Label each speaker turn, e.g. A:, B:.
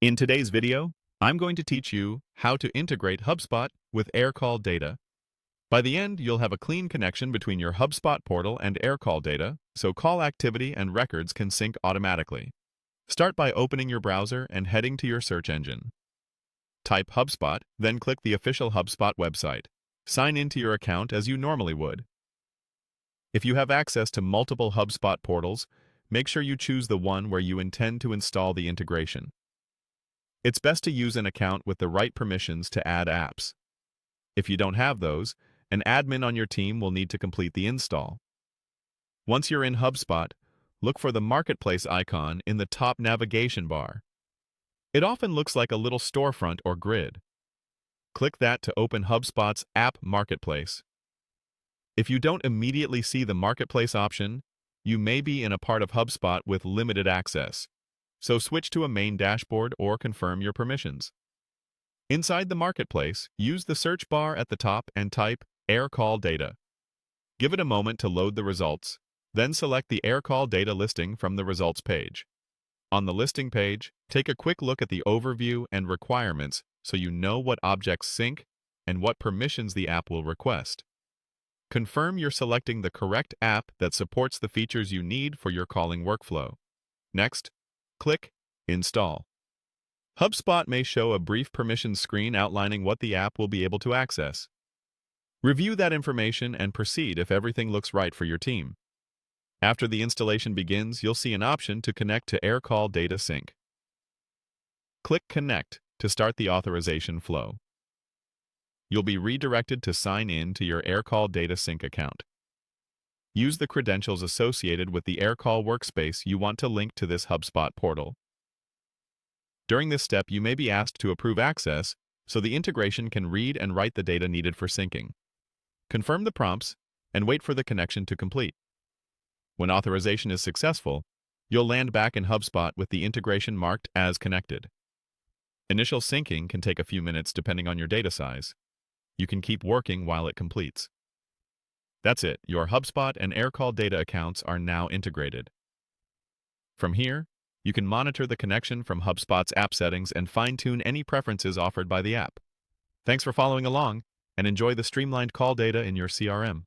A: In today's video, I'm going to teach you how to integrate HubSpot with Aircall Data. By the end, you'll have a clean connection between your HubSpot portal and Aircall Data, so call activity and records can sync automatically. Start by opening your browser and heading to your search engine. Type HubSpot, then click the official HubSpot website. Sign into your account as you normally would. If you have access to multiple HubSpot portals, make sure you choose the one where you intend to install the integration. It's best to use an account with the right permissions to add apps. If you don't have those, an admin on your team will need to complete the install. Once you're in HubSpot, look for the Marketplace icon in the top navigation bar. It often looks like a little storefront or grid. Click that to open HubSpot's App Marketplace. If you don't immediately see the Marketplace option, you may be in a part of HubSpot with limited access. So switch to a main dashboard or confirm your permissions. Inside the Marketplace, use the search bar at the top and type Aircall Data. Give it a moment to load the results, then select the Aircall Data listing from the results page. On the listing page, take a quick look at the overview and requirements so you know what objects sync and what permissions the app will request. Confirm you're selecting the correct app that supports the features you need for your calling workflow. Next, click Install. HubSpot may show a brief permissions screen outlining what the app will be able to access. Review that information and proceed if everything looks right for your team. After the installation begins, you'll see an option to connect to Aircall Data Sync. Click Connect to start the authorization flow. You'll be redirected to sign in to your Aircall Data Sync account. Use the credentials associated with the Aircall workspace you want to link to this HubSpot portal. During this step, you may be asked to approve access so the integration can read and write the data needed for syncing. Confirm the prompts and wait for the connection to complete. When authorization is successful, you'll land back in HubSpot with the integration marked as connected. Initial syncing can take a few minutes depending on your data size. You can keep working while it completes. That's it, your HubSpot and Aircall Data accounts are now integrated. From here, you can monitor the connection from HubSpot's app settings and fine-tune any preferences offered by the app. Thanks for following along, and enjoy the streamlined call data in your CRM.